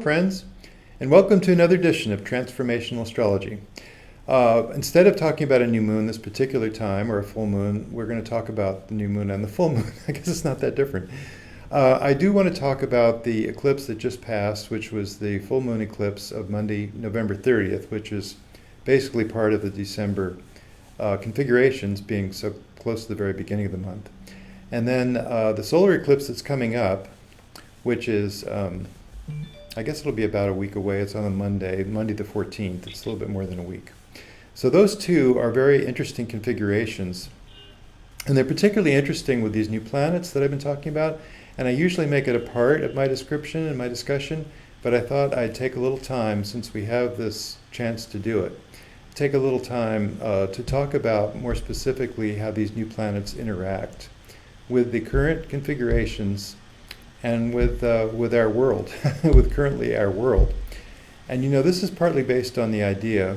friends, and welcome to another edition of Transformational Astrology. Instead of talking about a new moon this particular time, or a full moon, we're going to talk about the new moon and the full moon. I guess it's not that different. I do want to talk about the eclipse that just passed, which was the full moon eclipse of Monday, November 30th, which is basically part of the December configurations, being so close to the very beginning of the month. And then the solar eclipse that's coming up, which is, I guess it'll be about a week away. It's on a Monday the 14th. It's a little bit more than a week. So those two are very interesting configurations. And they're particularly interesting with these new planets that I've been talking about. And I usually make it a part of my description and my discussion, but I thought I'd take a little time, since we have this chance to do it, take a little time to talk about more specifically how these new planets interact with the current configurations and with our world, with currently our world. And you know, this is partly based on the idea,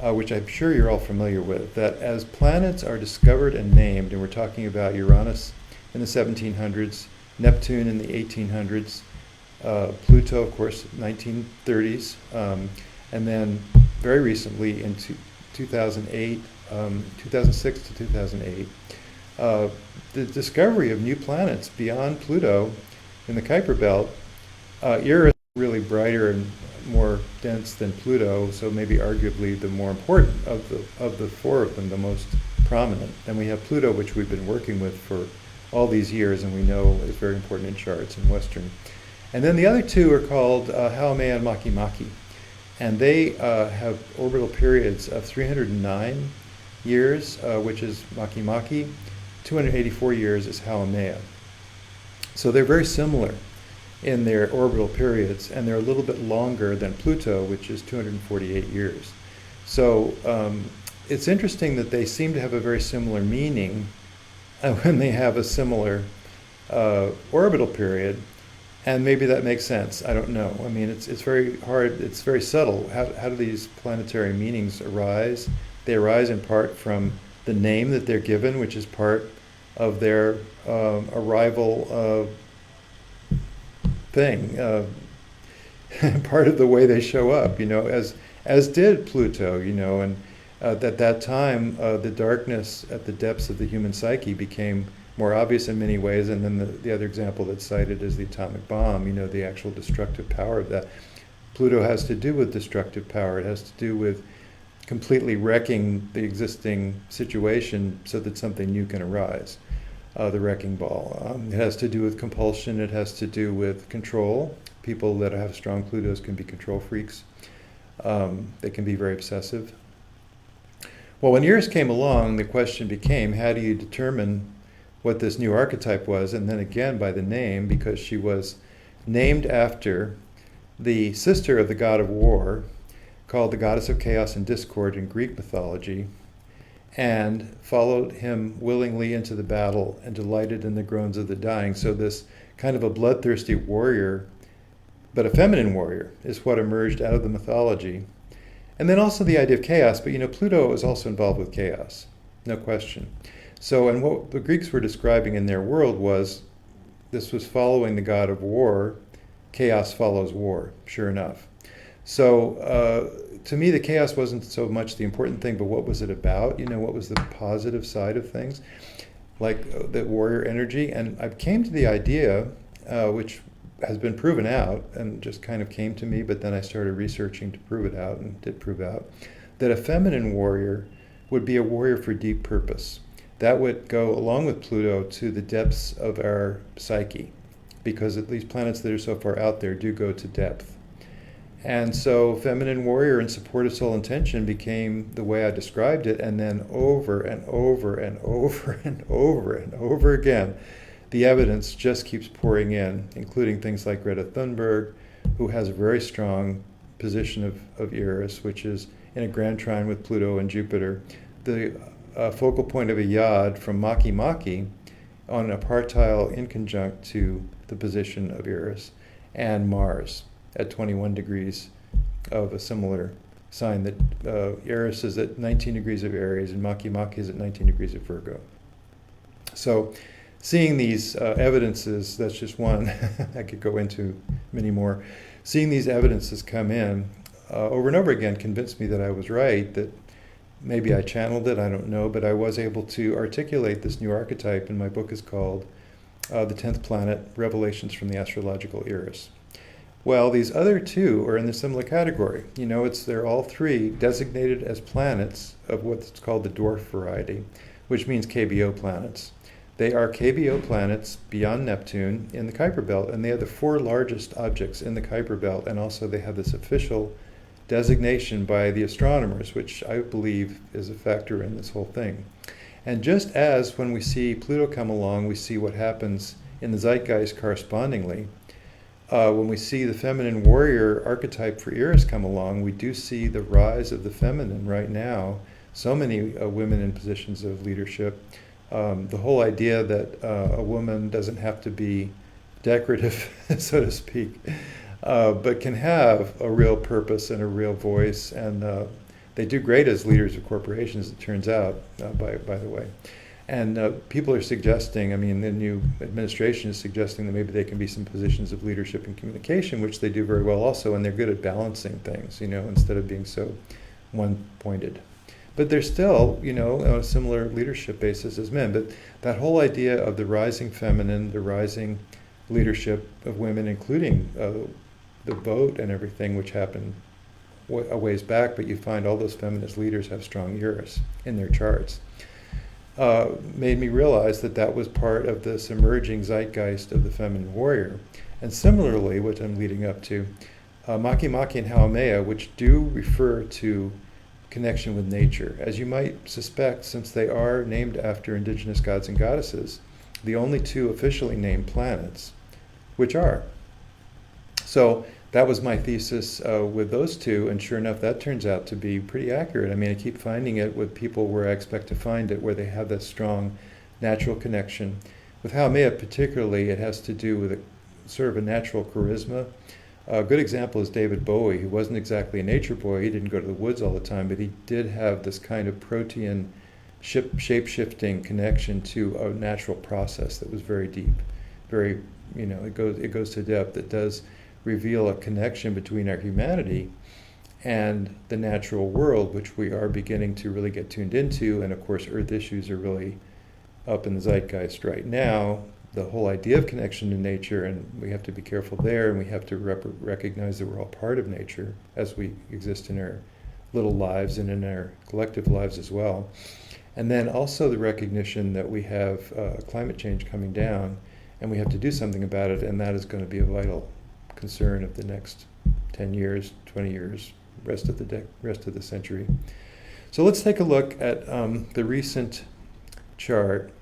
which I'm sure you're all familiar with, that as planets are discovered and named, and we're talking about Uranus in the 1700s, Neptune in the 1800s, Pluto, of course, 1930s, and then very recently in 2008, 2006 to 2008, the discovery of new planets beyond Pluto in the Kuiper Belt. Eris is really brighter and more dense than Pluto, so maybe arguably the more important of the four of them, the most prominent. Then we have Pluto, which we've been working with for all these years, and we know is very important in charts in Western. And then the other two are called Haumea and Makemake, and they have orbital periods of 309 years, which is Makemake. 284 years is Haumea. So they're very similar in their orbital periods, and they're a little bit longer than Pluto, which is 248 years. So it's interesting that they seem to have a very similar meaning when they have a similar orbital period, and maybe that makes sense. I don't know. I mean, it's very hard, it's very subtle. How do these planetary meanings arise? They arise in part from the name that they're given, which is part of their arrival thing, part of the way they show up, you know, as did Pluto, you know, and at that time, the darkness at the depths of the human psyche became more obvious in many ways, and then the other example that's cited is the atomic bomb, you know, the actual destructive power of that. Pluto has to do with destructive power. It has to do with completely wrecking the existing situation so that something new can arise, the wrecking ball. It has to do with compulsion. It has to do with control. People that have strong Plutos can be control freaks. They can be very obsessive. Well, when Eris came along, the question became, how do you determine what this new archetype was? And then again, by the name, because she was named after the sister of the god of war, called the goddess of chaos and discord in Greek mythology, and followed him willingly into the battle and delighted in the groans of the dying. So this kind of a bloodthirsty warrior, but a feminine warrior, is what emerged out of the mythology. And then also the idea of chaos, but you know, Pluto is also involved with chaos, no question. So, and what the Greeks were describing in their world was, this was following the god of war. Chaos follows war, sure enough. So to me, the chaos wasn't so much the important thing, but what was it about? You know, what was the positive side of things, like the warrior energy? And I came to the idea, which has been proven out and just kind of came to me, but then I started researching to prove it out, and did prove out, that a feminine warrior would be a warrior for deep purpose. That would go along with Pluto to the depths of our psyche, because at least planets that are so far out there do go to depth. And so feminine warrior and supportive soul intention became the way I described it, and then over and over and over and over and over again, the evidence just keeps pouring in, including things like Greta Thunberg, who has a very strong position of Eris, which is in a grand trine with Pluto and Jupiter. The focal point of a yod from Makemake on a partile inconjunct to the position of Eris, and Mars at 21 degrees of a similar sign, that Eris is at 19 degrees of Aries and Makemake is at 19 degrees of Virgo. So seeing these evidences, that's just one. I could go into many more. seeing these evidences come in over and over again convinced me that I was right, that maybe I channeled it, I don't know, but I was able to articulate this new archetype, and my book is called The 10th Planet, Revelations from the Astrological Eris. Well, these other two are in the similar category. You know, they're all three designated as planets of what's called the dwarf variety, which means KBO planets. They are KBO planets beyond Neptune in the Kuiper Belt, and they are the four largest objects in the Kuiper Belt, and also they have this official designation by the astronomers, which I believe is a factor in this whole thing. And just as when we see Pluto come along, we see what happens in the zeitgeist correspondingly, when we see the feminine warrior archetype for Eris come along, we do see the rise of the feminine right now. So many women in positions of leadership. The whole idea that a woman doesn't have to be decorative, so to speak, but can have a real purpose and a real voice, and they do great as leaders of corporations, it turns out, by the way. And people are suggesting, I mean, the new administration is suggesting that maybe they can be some positions of leadership and communication, which they do very well also, and they're good at balancing things, you know, instead of being so one-pointed. But they're still, you know, on a similar leadership basis as men. But that whole idea of the rising feminine, the rising leadership of women, including the vote and everything, which happened a ways back, but you find all those feminist leaders have strong Eris in their charts, made me realize that that was part of this emerging zeitgeist of the feminine warrior. And similarly, what I'm leading up to, Makemake and Haumea, which do refer to connection with nature. As you might suspect, since they are named after indigenous gods and goddesses, the only two officially named planets, which are. So that was my thesis with those two, and sure enough, that turns out to be pretty accurate. I mean, I keep finding it with people where I expect to find it, where they have that strong natural connection. With Haumea particularly, it has to do with a sort of a natural charisma. A good example is David Bowie, who wasn't exactly a nature boy. He didn't go to the woods all the time, but he did have this kind of protean shape-shifting connection to a natural process that was very deep, very, you know, it goes to depth. It does reveal a connection between our humanity and the natural world, which we are beginning to really get tuned into. And of course, Earth issues are really up in the zeitgeist right now. The whole idea of connection to nature, and we have to be careful there, and we have to recognize that we're all part of nature as we exist in our little lives and in our collective lives as well. And then also the recognition that we have climate change coming down, and we have to do something about it, and that is going to be a vital concern of the next 10 years, 20 years, rest of the century. So let's take a look at the recent chart.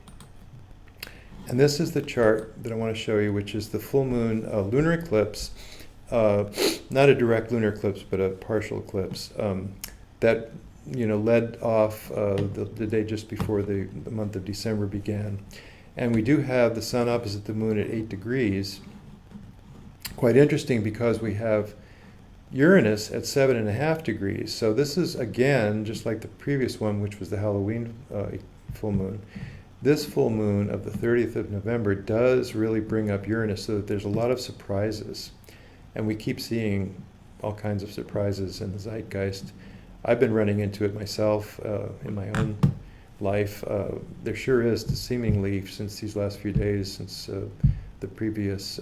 And this is the chart that I want to show you, which is the full moon lunar eclipse, not a direct lunar eclipse, but a partial eclipse that, you know, led off the day just before the month of December began. And we do have the sun opposite the moon at 8 degrees. Quite interesting because we have Uranus at 7.5 degrees. So this is, again, just like the previous one, which was the Halloween full moon. This full moon of the 30th of November does really bring up Uranus, so that there's a lot of surprises. And we keep seeing all kinds of surprises in the zeitgeist. I've been running into it myself in my own life. There sure is, seemingly, since these last few days, since the previous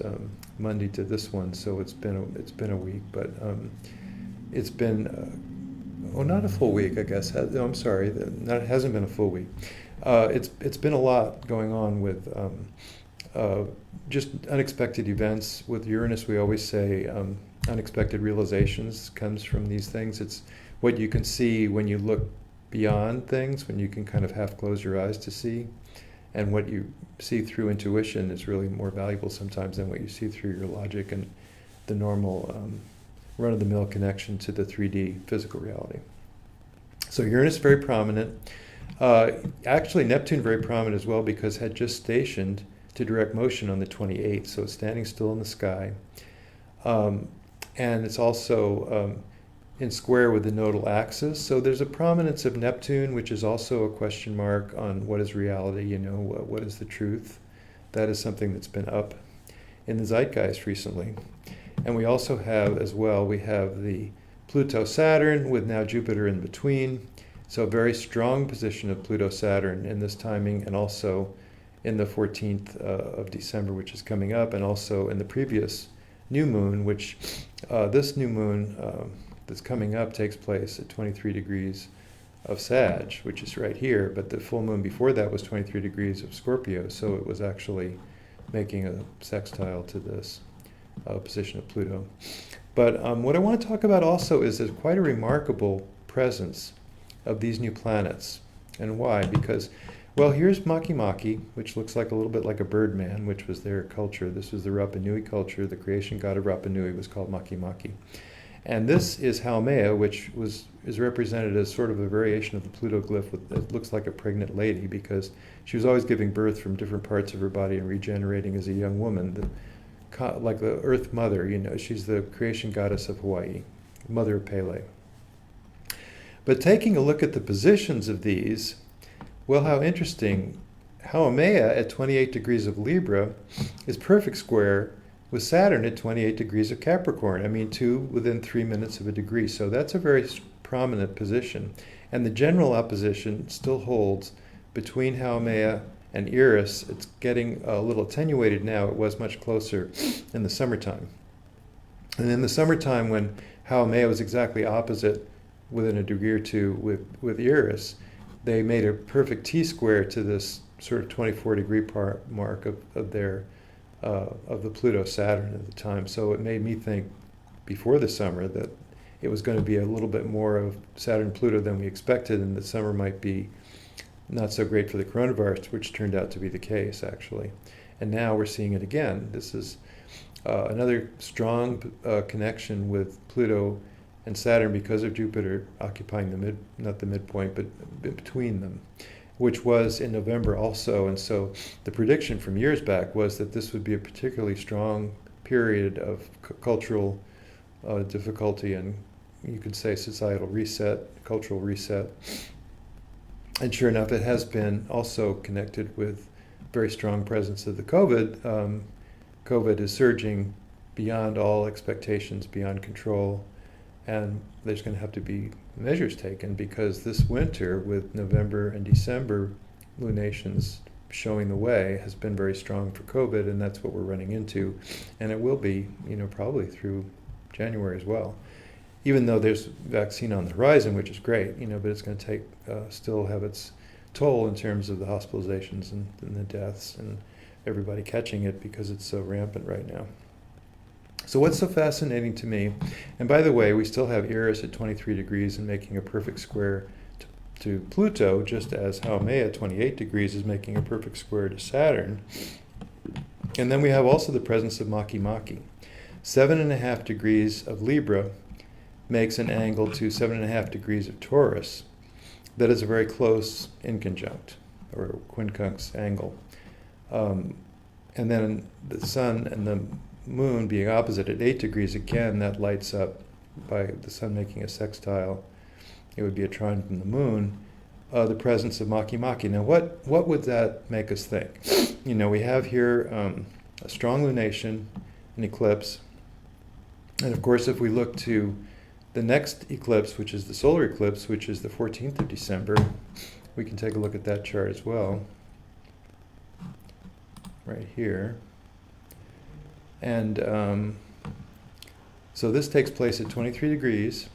Monday to this one, so it's been a week, but it's been not a full week, I guess. No, I'm sorry, it hasn't been a full week. It's been a lot going on with just unexpected events. With Uranus, we always say unexpected realizations comes from these things. It's what you can see when you look beyond things, when you can kind of half close your eyes to see. And what you see through intuition is really more valuable sometimes than what you see through your logic and the normal run-of-the-mill connection to the 3D physical reality. So Uranus very prominent. Actually, Neptune very prominent as well, because had just stationed to direct motion on the 28th, so it's standing still in the sky. And it's also in square with the nodal axis. So there's a prominence of Neptune, which is also a question mark on what is reality, you know, what is the truth. That is something that's been up in the zeitgeist recently. And we also have, as well, we have the Pluto Saturn with now Jupiter in between. So a very strong position of Pluto Saturn in this timing, and also in the 14th of December, which is coming up, and also in the previous new moon, which this new moon that's coming up takes place at 23 degrees of Sag, which is right here, but the full moon before that was 23 degrees of Scorpio, so it was actually making a sextile to this position of Pluto. But what I want to talk about also is there's quite a remarkable presence of these new planets. And why? Because, well, here's Makemake, which looks like a little bit like a birdman, which was their culture. This was the Rapa Nui culture. The creation god of Rapa Nui was called Makemake. And this is Haumea, which is represented as sort of a variation of the Pluto glyph. It looks like a pregnant lady because she was always giving birth from different parts of her body and regenerating as a young woman. Like the Earth Mother, you know, she's the creation goddess of Hawaii, mother of Pele. But taking a look at the positions of these, well, how interesting. Haumea at 28 degrees of Libra is perfect square with Saturn at 28 degrees of Capricorn. I mean, two within 3 minutes of a degree. So that's a very prominent position. And the general opposition still holds between Haumea and Eris. It's getting a little attenuated now. It was much closer in the summertime. And in the summertime, when Haumea was exactly opposite within a degree or two with Eris, they made a perfect T-square to this sort of 24-degree mark of the Pluto Saturn at the time. So it made me think before the summer that it was going to be a little bit more of Saturn Pluto than we expected, and the summer might be not so great for the coronavirus, which turned out to be the case, actually. And now we're seeing it again. This is another strong connection with Pluto and Saturn because of Jupiter occupying not the midpoint, but between them, which was in November also. And so the prediction from years back was that this would be a particularly strong period of cultural difficulty and, you could say, societal reset, cultural reset. And sure enough, it has been also connected with very strong presence of the COVID. COVID is surging beyond all expectations, beyond control. And there's going to have to be measures taken because this winter, with November and December lunations showing the way, has been very strong for COVID, and that's what we're running into. And it will be, probably through January as well. Even though there's vaccine on the horizon, which is great, but it's going to take still have its toll in terms of the hospitalizations and the deaths and everybody catching it because it's so rampant right now. So what's so fascinating to me, and by the way, we still have Eris at 23 degrees and making a perfect square to Pluto, just as Haumea at 28 degrees is making a perfect square to Saturn. And then we have also the presence of Makemake. 7.5 degrees of Libra makes an angle to 7.5 degrees of Taurus. That is a very close inconjunct, or quincunx angle. And then the Sun and the Moon being opposite at 8 degrees, again, that lights up by the Sun making a sextile. It would be a trine from the Moon, the presence of Makemake. Now, what would that make us think? We have here a strong lunation, an eclipse. And of course, if we look to the next eclipse, which is the solar eclipse, which is the 14th of December, we can take a look at that chart as well, right here. And so this takes place at 23 degrees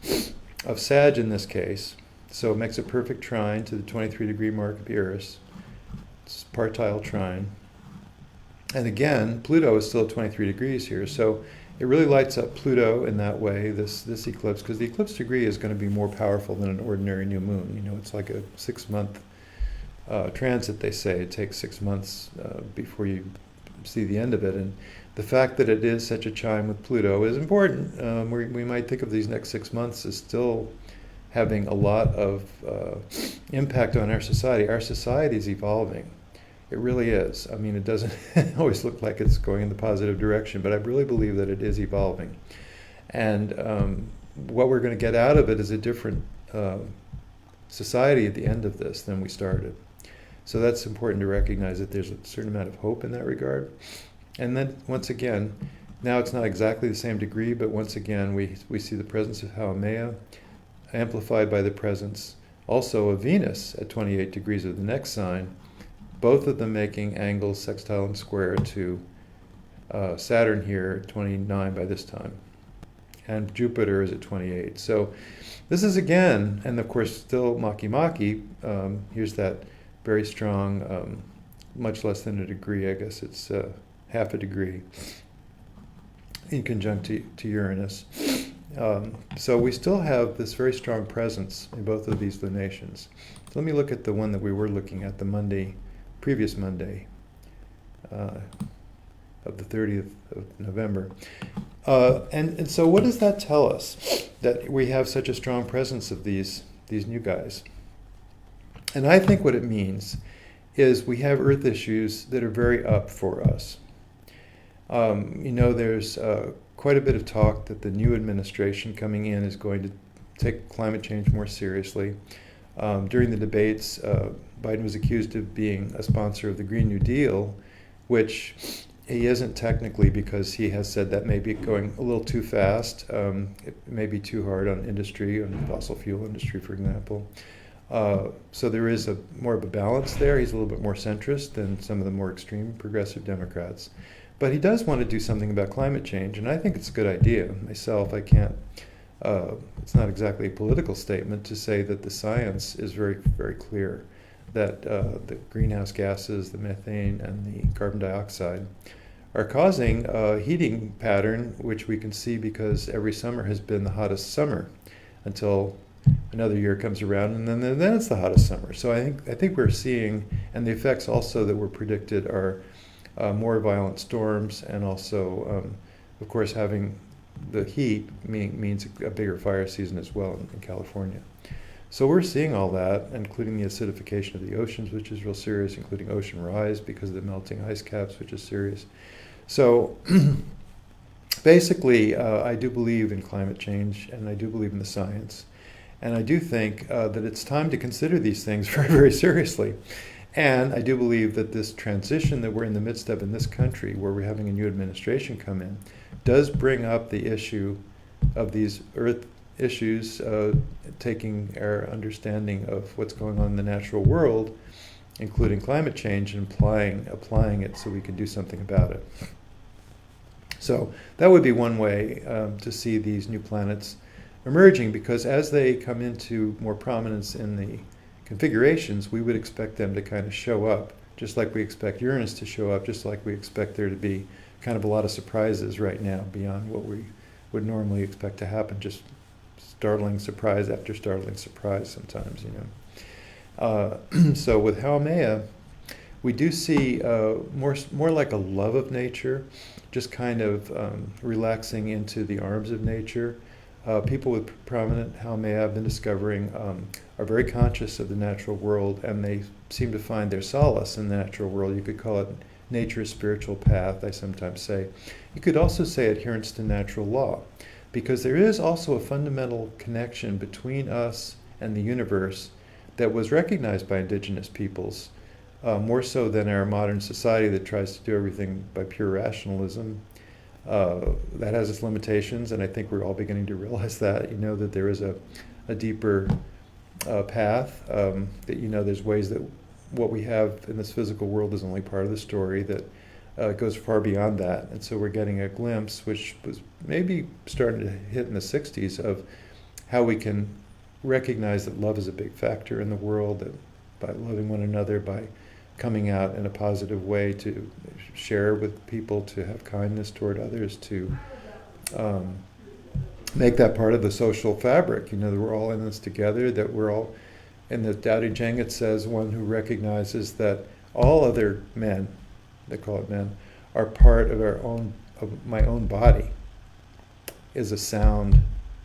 of Sag in this case. So it makes a perfect trine to the 23 degree mark of Eris. It's a partile trine. And again, Pluto is still at 23 degrees here. So it really lights up Pluto in that way, this eclipse, because the eclipse degree is going to be more powerful than an ordinary new moon. It's like a 6-month transit, they say. It takes 6 months before you see the end of it. And the fact that it is such a chime with Pluto is important. We might think of these next 6 months as still having a lot of impact on our society. Our society is evolving. It really is. I mean, it doesn't always look like it's going in the positive direction, but I really believe that it is evolving. And what we're going to get out of it is a different society at the end of this than we started. So that's important to recognize that there's a certain amount of hope in that regard. And then, once again, Now it's not exactly the same degree, but once again we see the presence of Haumea amplified by the presence also of Venus at 28 degrees of the next sign, both of them making angles sextile and square to Saturn here at 29 by this time. And Jupiter is at 28. So this is again, and of course still Makemake, here's that very strong, much less than a degree, I guess it's half a degree, in conjunct to Uranus. So we still have this very strong presence in both of these lunations. So let me look at the one that we were looking at, the Monday, previous Monday of the 30th of November. And so what does that tell us? That we have such a strong presence of these new guys. And I think what it means is we have Earth issues that are very up for us. There's quite a bit of talk that the new administration coming in is going to take climate change more seriously. During the debates, Biden was accused of being a sponsor of the Green New Deal, which he isn't technically, because he has said that may be going a little too fast. It may be too hard on industry, on the fossil fuel industry, for example. So there is more of a balance there. He's a little bit more centrist than some of the more extreme progressive Democrats. But he does want to do something about climate change, and I think it's a good idea. Myself, I can't, it's not exactly a political statement to say that the science is very, very clear that the greenhouse gases, the methane, and the carbon dioxide are causing a heating pattern, which we can see because every summer has been the hottest summer until another year comes around, and then it's the hottest summer. So I think we're seeing, and the effects also that were predicted are more violent storms, and also, of course, having the heat means a bigger fire season as well in California. So we're seeing all that, including the acidification of the oceans, which is real serious, including ocean rise because of the melting ice caps, which is serious. So basically, I do believe in climate change, and I do believe in the science. And I do think that it's time to consider these things very, very seriously. And I do believe that this transition that we're in the midst of in this country, where we're having a new administration come in, does bring up the issue of these Earth issues, taking our understanding of what's going on in the natural world, including climate change, and applying it so we can do something about it. So that would be one way to see these new planets emerging, because as they come into more prominence in the configurations, we would expect them to kind of show up, just like we expect Uranus to show up, just like we expect there to be kind of a lot of surprises right now beyond what we would normally expect to happen, just startling surprise after startling surprise sometimes, So with Haumea, we do see more like a love of nature, just kind of relaxing into the arms of nature. People with prominent Haumea, I've been discovering, are very conscious of the natural world, and they seem to find their solace in the natural world. You could call it nature's spiritual path, I sometimes say. You could also say adherence to natural law, because there is also a fundamental connection between us and the universe that was recognized by indigenous peoples, more so than our modern society that tries to do everything by pure rationalism. That has its limitations, and I think we're all beginning to realize that, that there is a deeper path, that, there's ways that what we have in this physical world is only part of the story, that goes far beyond that. And so we're getting a glimpse, which was maybe starting to hit in the 60s, of how we can recognize that love is a big factor in the world, that by loving one another, by coming out in a positive way to share with people, to have kindness toward others, to make that part of the social fabric, that we're all in this together, that we're all, in the Tao Te Ching it says, one who recognizes that all other men, they call it men, are part of my own body, is a sound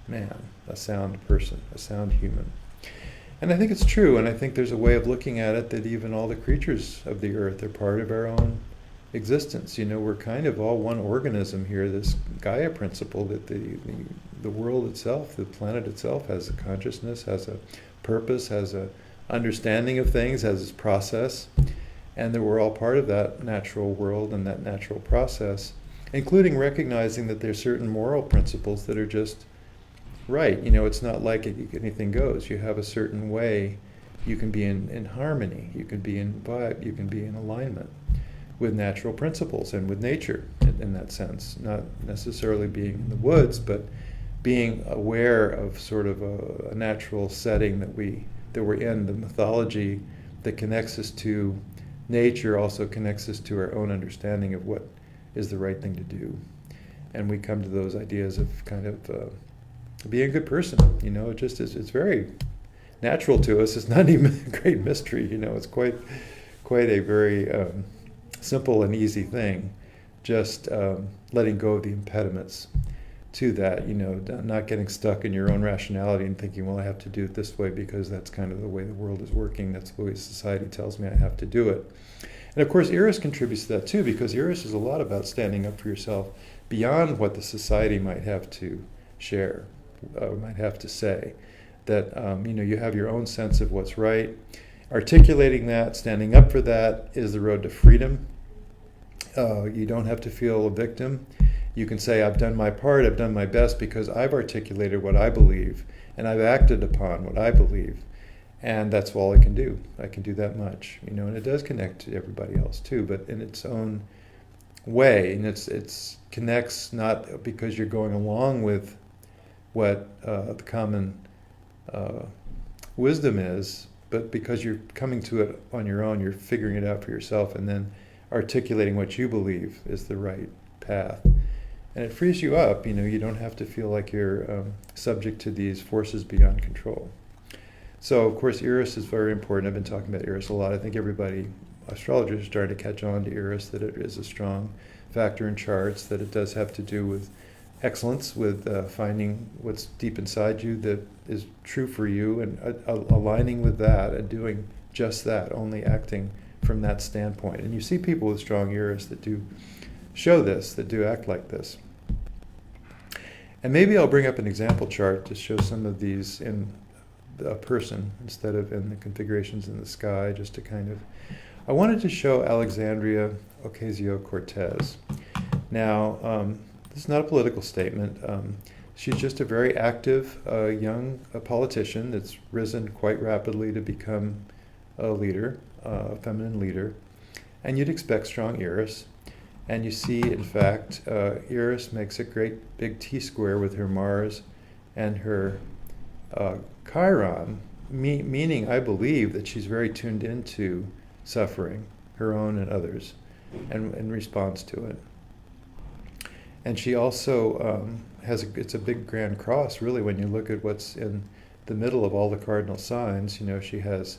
man, a sound person, a sound human. And I think it's true, and I think there's a way of looking at it that even all the creatures of the earth are part of our own existence. We're kind of all one organism here, this Gaia principle, that the world itself, the planet itself, has a consciousness, has a purpose, has a understanding of things, has its process, and that we're all part of that natural world and that natural process. including recognizing that there's certain moral principles that are just right. You know, it's not like anything goes. You have a certain way. You can be in harmony. You can be in vibe. You can be in alignment with natural principles and with nature in that sense. Not necessarily being in the woods, but being aware of sort of a natural setting that we're in. The mythology that connects us to nature also connects us to our own understanding of what is the right thing to do. And we come to those ideas of kind of being a good person. You know, it just is, it's very natural to us. It's not even a great mystery. You know, it's quite a very simple and easy thing. Just letting go of the impediments to that, you know, not getting stuck in your own rationality and thinking, well, I have to do it this way because that's kind of the way the world is working. That's the way society tells me I have to do it. And of course, Eris contributes to that too, because Eris is a lot about standing up for yourself beyond what the society might have to share, might have to say. That, you know, you have your own sense of what's right. Articulating that, standing up for that is the road to freedom. You don't have to feel a victim. You can say, I've done my part, I've done my best because I've articulated what I believe and I've acted upon what I believe. And that's all I can do. I can do that much, you know, and it does connect to everybody else too, but in its own way. And it's connects not because you're going along with what the common wisdom is, but because you're coming to it on your own, you're figuring it out for yourself and then articulating what you believe is the right path. And it frees you up. You know, you don't have to feel like you're subject to these forces beyond control. So, of course, Eris is very important. I've been talking about Eris a lot. I think everybody, astrologers, are starting to catch on to Eris, that it is a strong factor in charts, that it does have to do with excellence, with finding what's deep inside you that is true for you and aligning with that and doing just that, only acting from that standpoint. And you see people with strong Eris that do show this, that do act like this. And maybe I'll bring up an example chart to show some of these in a person instead of in the configurations in the sky, just to kind of... I wanted to show Alexandria Ocasio-Cortez. Now, this is not a political statement. She's just a very active young politician that's risen quite rapidly to become a leader, a feminine leader. And you'd expect strong Eris. And you see, in fact, Eris makes a great big T-square with her Mars and her Chiron, meaning, I believe, that she's very tuned into suffering, her own and others, and in response to it. And she also it's a big grand cross, really, when you look at what's in the middle of all the cardinal signs. You know, she has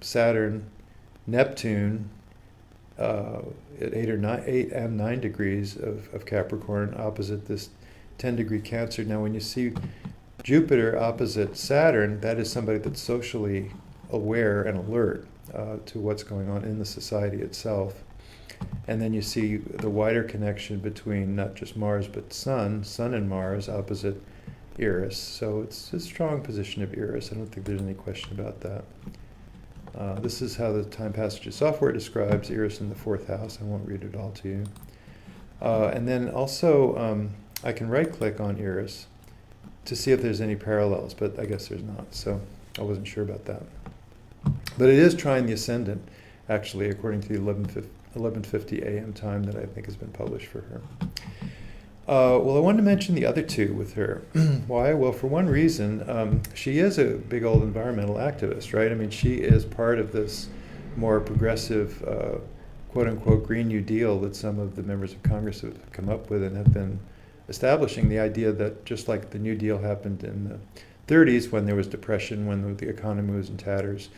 Saturn, Neptune, at 8 and 9 degrees of Capricorn, opposite this 10-degree Cancer. Now, when you see Jupiter opposite Saturn, that is somebody that's socially aware and alert to what's going on in the society itself. And then you see the wider connection between not just Mars, but Sun and Mars opposite Eris. So it's a strong position of Eris. I don't think there's any question about that. This is how the Time Passages software describes Eris in the 4th house. I won't read it all to you. And then also, I can right-click on Eris to see if there's any parallels, but I guess there's not, so I wasn't sure about that. But it is trying the ascendant, actually, according to the 11:50 a.m. time that I think has been published for her. Well, I wanted to mention the other two with her. Why? Well, for one reason, she is a big old environmental activist, right? I mean, she is part of this more progressive, quote-unquote, Green New Deal that some of the members of Congress have come up with and have been establishing the idea that just like the New Deal happened in the 30s when there was depression, when the economy was in tatters,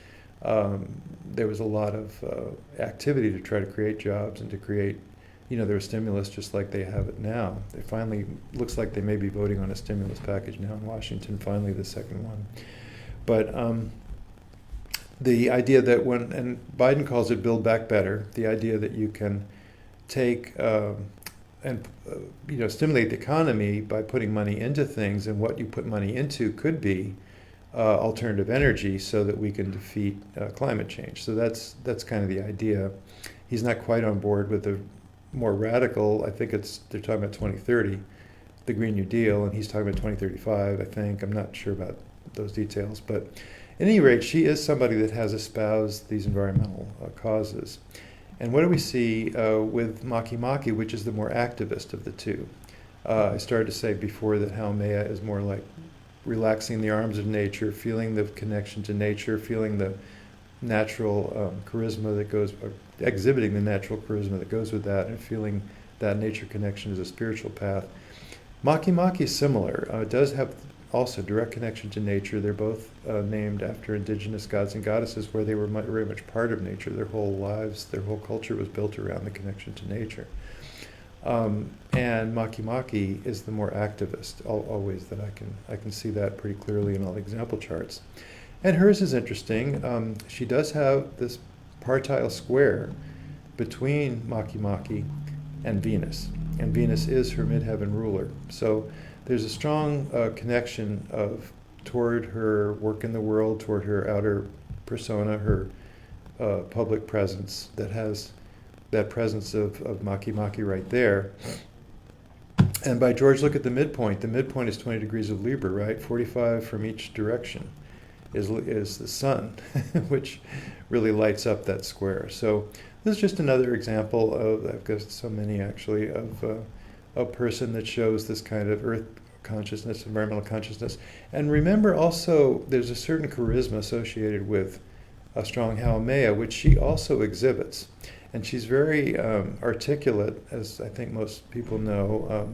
there was a lot of activity to try to create jobs and to create, you know, there was stimulus just like they have it now. They finally, looks like they may be voting on a stimulus package now in Washington, finally the second one. But the idea that and Biden calls it Build Back Better, the idea that you can take stimulate the economy by putting money into things, and what you put money into could be alternative energy so that we can defeat climate change. So that's kind of the idea. He's not quite on board with the more radical. I think they're talking about 2030, the Green New Deal, and he's talking about 2035, I think. I'm not sure about those details. But at any rate, she is somebody that has espoused these environmental causes. And what do we see with Makemake, which is the more activist of the two? I started to say before that Haumea is more like relaxing the arms of nature, feeling the connection to nature, feeling the natural charisma that goes, exhibiting the natural charisma that goes with that, and feeling that nature connection is a spiritual path. Makemake is similar. It does have also direct connection to nature. They're both named after indigenous gods and goddesses where they were very much part of nature. Their whole lives, their whole culture was built around the connection to nature. And Makemake is the more activist, always, that I can see that pretty clearly in all the example charts. And hers is interesting. She does have this partile square between Makemake and Venus. And Venus is her midheaven ruler. So there's a strong connection toward her work in the world, toward her outer persona, her public presence that has that presence of Makemake right there. And by George, look at the midpoint. The midpoint is 20 degrees of Libra, right? 45 from each direction is the sun, which really lights up that square. So this is just another example of, I've got so many actually, of a person that shows this kind of earth consciousness, environmental consciousness. And remember also, there's a certain charisma associated with a strong Haumea, which she also exhibits. And she's very articulate, as I think most people know.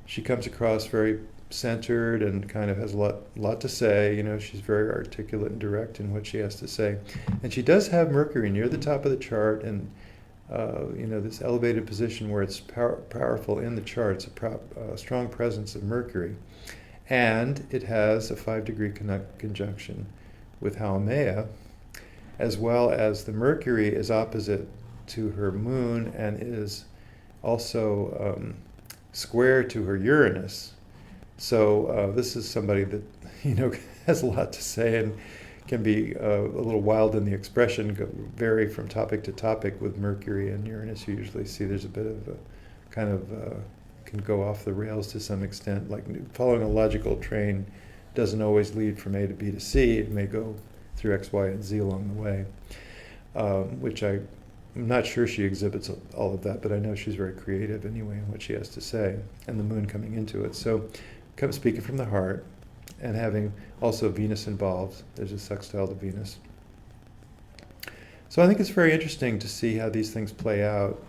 She comes across very centered and kind of has a lot to say. You know, she's very articulate and direct in what she has to say. And she does have Mercury near the top of the chart, and you know, this elevated position where it's powerful in the chart. It's a strong presence of Mercury. And it has a 5-degree conjunction with Haumea, as well as the Mercury is opposite to her moon and is also square to her Uranus. So this is somebody that, you know, has a lot to say and can be a little wild in the expression, vary from topic to topic with Mercury and Uranus. You usually see there's a bit of a kind of can go off the rails to some extent. Like following a logical train doesn't always lead from A to B to C. It may go through X, Y, and Z along the way, which I'm not sure she exhibits all of that, but I know she's very creative anyway in what she has to say, and the moon coming into it. So speaking from the heart, and having also Venus involved. There's a sextile to Venus. So I think it's very interesting to see how these things play out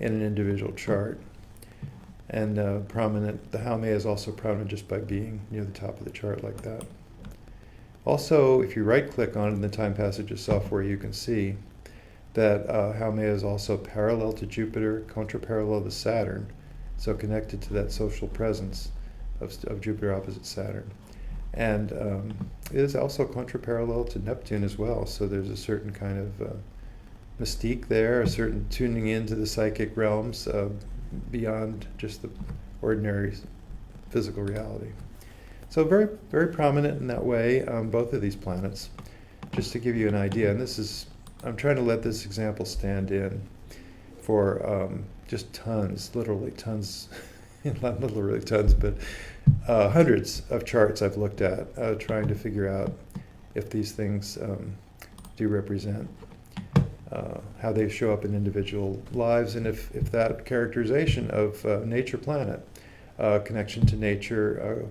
in an individual chart. And prominent, the Haumea is also prominent just by being near the top of the chart like that. Also, if you right-click on it in the time passages software, you can see that Haumea is also parallel to Jupiter, contra-parallel to Saturn, so connected to that social presence of Jupiter opposite Saturn. And it is also contra-parallel to Neptune as well, so there's a certain kind of mystique there, a certain tuning into the psychic realms beyond just the ordinary physical reality. So very, very prominent in that way, both of these planets, just to give you an idea. And this is, I'm trying to let this example stand in for just tons, literally tons, not literally tons, but hundreds of charts I've looked at, trying to figure out if these things do represent how they show up in individual lives, and if that characterization of nature planet, connection to nature,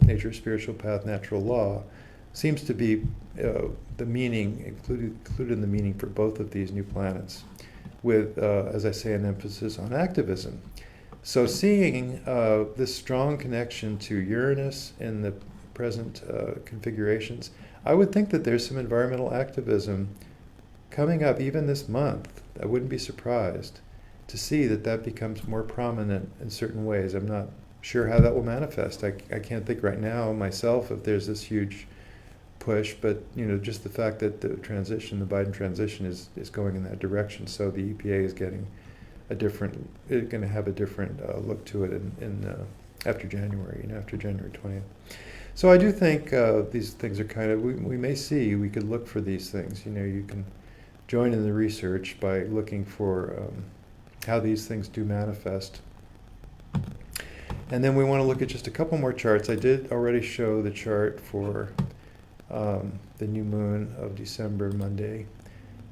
nature, spiritual path, natural law, seems to be the meaning, included in the meaning for both of these new planets, with, as I say, an emphasis on activism. So seeing this strong connection to Uranus in the present configurations, I would think that there's some environmental activism coming up even this month. I wouldn't be surprised to see that that becomes more prominent in certain ways. I'm not sure how that will manifest. I can't think right now myself if there's this huge push, but you know, just the fact that the transition, the Biden transition is going in that direction. So the EPA is getting a different, it's going to have a different look to it in after January, after January 20th. So I do think these things are kind of, we may see, we could look for these things. You know, you can join in the research by looking for how these things do manifest. And then we want to look at just a couple more charts. I did already show the chart for the new moon of December, Monday.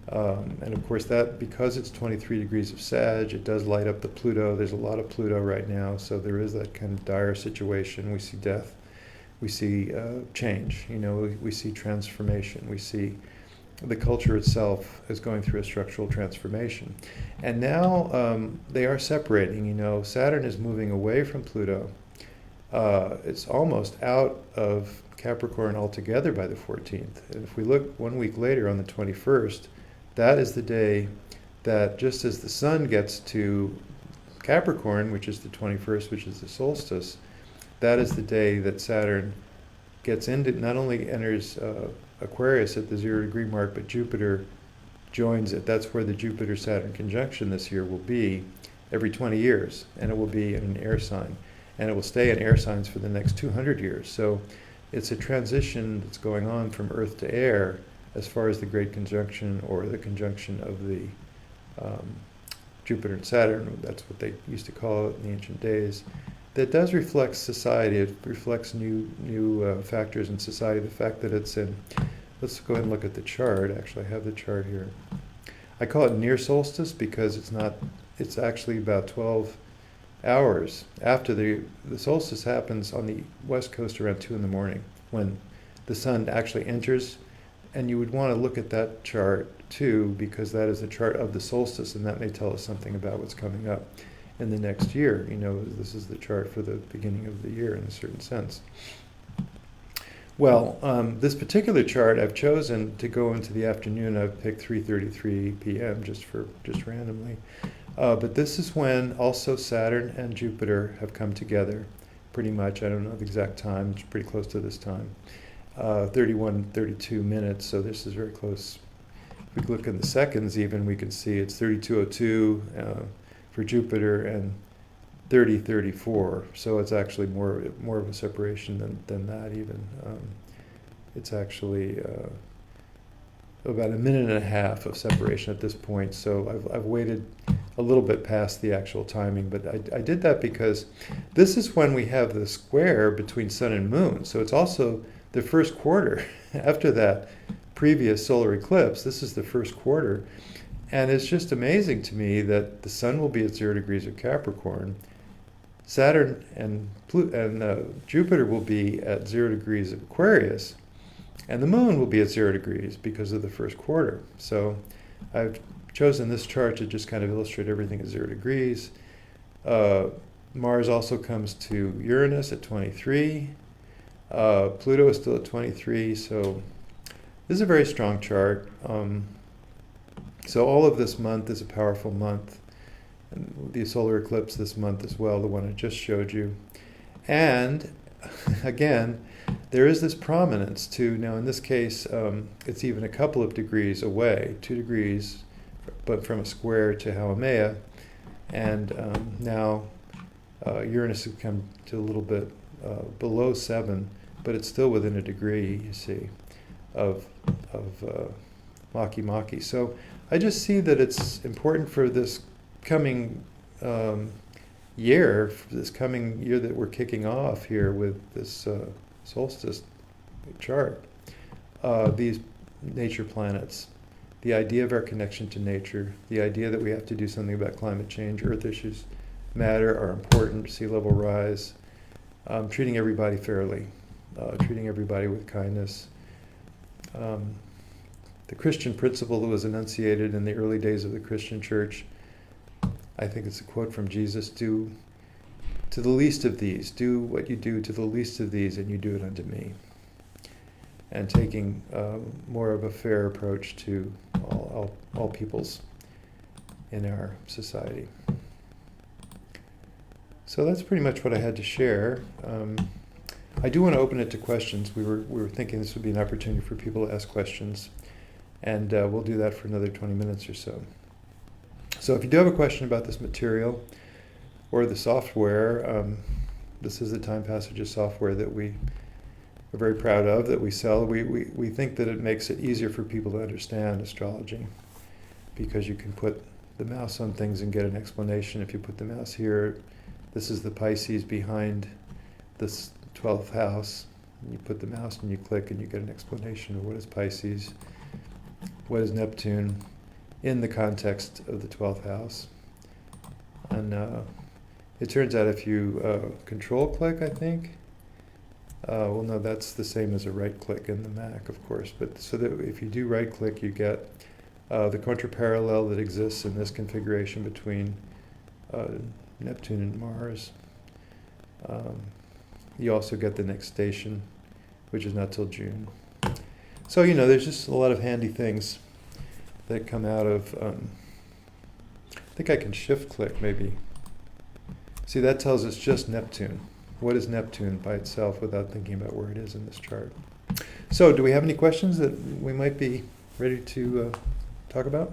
And of course that, because it's 23 degrees of Sag, it does light up the Pluto. There's a lot of Pluto right now, so there is that kind of dire situation. We see death, we see change, we see transformation, we see the culture itself is going through a structural transformation. And now they are separating, Saturn is moving away from Pluto. It's almost out of Capricorn altogether by the 14th. And if we look 1 week later on the 21st, that is the day that, just as the sun gets to Capricorn, which is the 21st, which is the solstice, that is the day that Saturn gets into, not only enters Aquarius at the 0 degree mark, but Jupiter joins it. That's where the Jupiter-Saturn conjunction this year will be every 20 years, and it will be in an air sign. And it will stay in air signs for the next 200 years. So it's a transition that's going on from Earth to air as far as the Great Conjunction, or the conjunction of the Jupiter and Saturn. That's what they used to call it in the ancient days. That does reflect society. It reflects new factors in society. The fact that it's in, let's go ahead and look at the chart. Actually, I have the chart here. I call it near solstice because it's actually about 12 hours after the solstice happens on the west coast around 2 in the morning, when the sun actually enters. And you would want to look at that chart too, because that is a chart of the solstice, and that may tell us something about what's coming up in the next year. This is the chart for the beginning of the year in a certain sense. Well, this particular chart I've chosen to go into the afternoon. I've picked 3:33 p.m. just randomly. But this is when also Saturn and Jupiter have come together, pretty much. I don't know the exact time. It's pretty close to this time. 32 minutes, so this is very close. If we look in the seconds even, we can see it's 32:02 for Jupiter and 30:34. So it's actually more of a separation than that even. It's actually about a minute and a half of separation at this point. So I've waited a little bit past the actual timing, but I did that because this is when we have the square between Sun and Moon. So it's also the first quarter after that previous solar eclipse. This is the first quarter. And it's just amazing to me that the Sun will be at 0 degrees of Capricorn. Saturn and Jupiter will be at 0 degrees of Aquarius. And the Moon will be at 0 degrees because of the first quarter. So I've chosen this chart to just kind of illustrate everything at 0 degrees. Mars also comes to Uranus at 23. Pluto is still at 23, so this is a very strong chart. So all of this month is a powerful month. And the solar eclipse this month as well, the one I just showed you. And again, there is this prominence to, now in this case, it's even a couple of degrees away, 2 degrees, but from a square to Haumea. And now Uranus has come to a little bit below 7, but it's still within a degree, you see, of Makemake. So I just see that it's important for this coming year, that we're kicking off here with this solstice chart, these nature planets, the idea of our connection to nature, the idea that we have to do something about climate change, earth issues matter, are important, sea level rise, treating everybody fairly, treating everybody with kindness. The Christian principle that was enunciated in the early days of the Christian church, I think it's a quote from Jesus, do to the least of these, do what you do to the least of these, and you do it unto me. And taking more of a fair approach to all peoples in our society. So that's pretty much what I had to share. I do want to open it to questions. We were thinking this would be an opportunity for people to ask questions, and we'll do that for another 20 minutes or so. So if you do have a question about this material or the software, this is the Time Passages software that we are very proud of, that we sell. We think that it makes it easier for people to understand astrology, because you can put the mouse on things and get an explanation. If you put the mouse here, this is the Pisces behind this 12th house. You put the mouse and you click and you get an explanation of what is Pisces, what is Neptune in the context of the 12th house. And it turns out if you control click, I think, well, no, that's the same as a right click in the Mac, of course. But so that if you do right click, you get the Contra parallel that exists in this configuration between Neptune and Mars. You also get the next station, which is not till June. So, there's just a lot of handy things that come out of, I think I can shift click maybe. See, that tells us just Neptune. What is Neptune by itself without thinking about where it is in this chart? So, do we have any questions that we might be ready to talk about?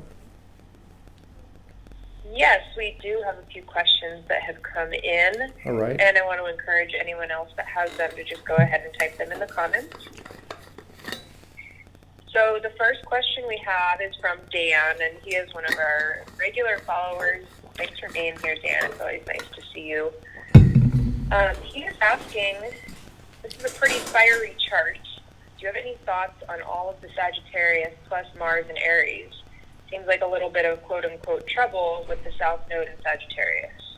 Yes, we do have a few questions that have come in. All right. And I want to encourage anyone else that has them to just go ahead and type them in the comments. So the first question we have is from Dan, and he is one of our regular followers. Thanks for being here, Dan. It's always nice to see you. He is asking, this is a pretty fiery chart. Do you have any thoughts on all of the Sagittarius plus Mars and Eris? Seems like a little bit of quote-unquote trouble with the South Node in Sagittarius.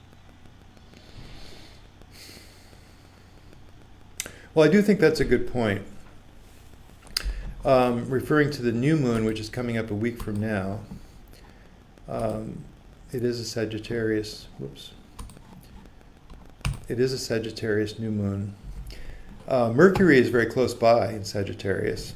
Well, I do think that's a good point. Referring to the new moon, which is coming up a week from now, it is a Sagittarius, it is a Sagittarius new moon. Mercury is very close by in Sagittarius.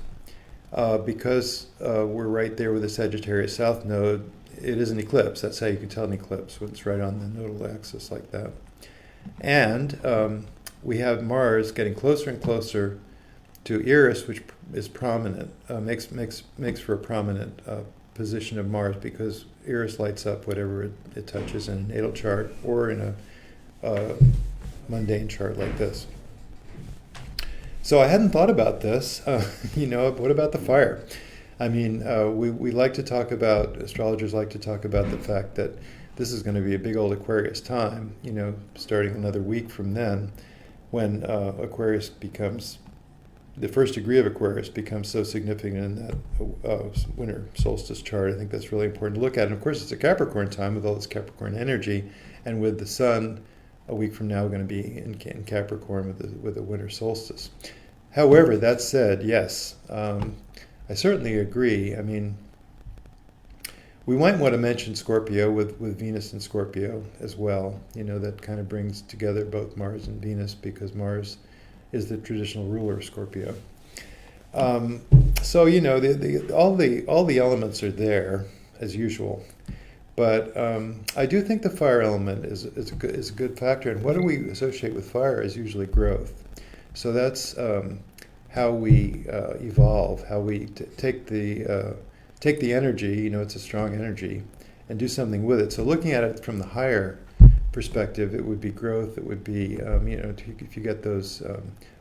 Because we're right there with the Sagittarius South Node, it is an eclipse. That's how you can tell an eclipse, when it's right on the nodal axis like that. And we have Mars getting closer and closer to Eris, which is prominent, makes for a prominent position of Mars, because Eris lights up whatever it touches in a natal chart or in a mundane chart like this. So I hadn't thought about this. What about the fire? I mean, we like to talk about, astrologers like to talk about the fact that this is going to be a big old Aquarius time, starting another week from then, when Aquarius becomes, the first degree of Aquarius becomes so significant in that winter solstice chart. I think that's really important to look at. And of course, it's a Capricorn time with all this Capricorn energy, and with the sun a week from now, we're going to be in Capricorn with the winter solstice. However, that said, yes, I certainly agree. I mean, we might want to mention Scorpio with Venus and Scorpio as well. That kind of brings together both Mars and Venus, because Mars is the traditional ruler of Scorpio. So all the elements are there as usual. But I do think the fire element is a good factor. And what do we associate with fire is usually growth. So that's how we evolve, how we take the energy, it's a strong energy, and do something with it. So looking at it from the higher perspective, it would be growth. It would be, if you get those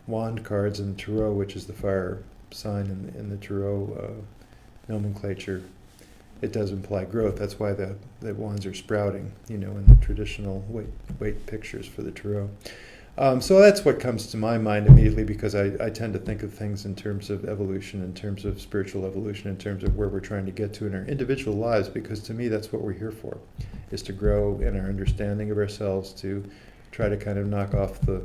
wand cards in the Tarot, which is the fire sign in the Tarot nomenclature, it does imply growth. That's why the wands are sprouting, in the traditional weight pictures for the Tarot. So that's what comes to my mind immediately, because I tend to think of things in terms of evolution, in terms of spiritual evolution, in terms of where we're trying to get to in our individual lives, because to me that's what we're here for, is to grow in our understanding of ourselves, to try to kind of knock off the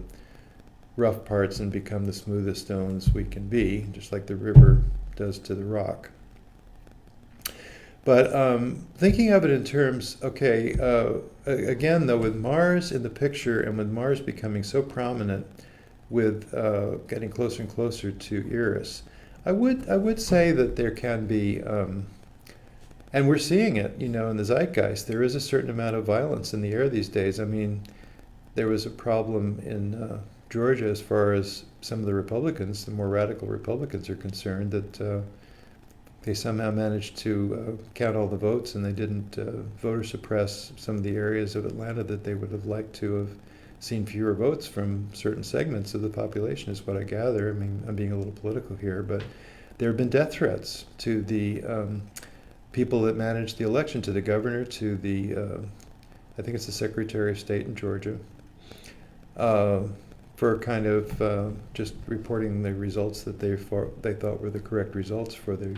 rough parts and become the smoothest stones we can be, just like the river does to the rock. But thinking of it in terms, again, though, with Mars in the picture, and with Mars becoming so prominent, with getting closer and closer to Eris, I would say that there can be, and we're seeing it, in the zeitgeist, there is a certain amount of violence in the air these days. I mean, there was a problem in Georgia as far as some of the Republicans, the more radical Republicans, are concerned, that they somehow managed to count all the votes, and they didn't voter suppress some of the areas of Atlanta that they would have liked to have seen fewer votes from certain segments of the population, is what I gather. I mean, I'm being a little political here, but there have been death threats to the people that manage the election, to the governor, to the, I think it's the Secretary of State in Georgia, for kind of just reporting the results that they thought were the correct results for the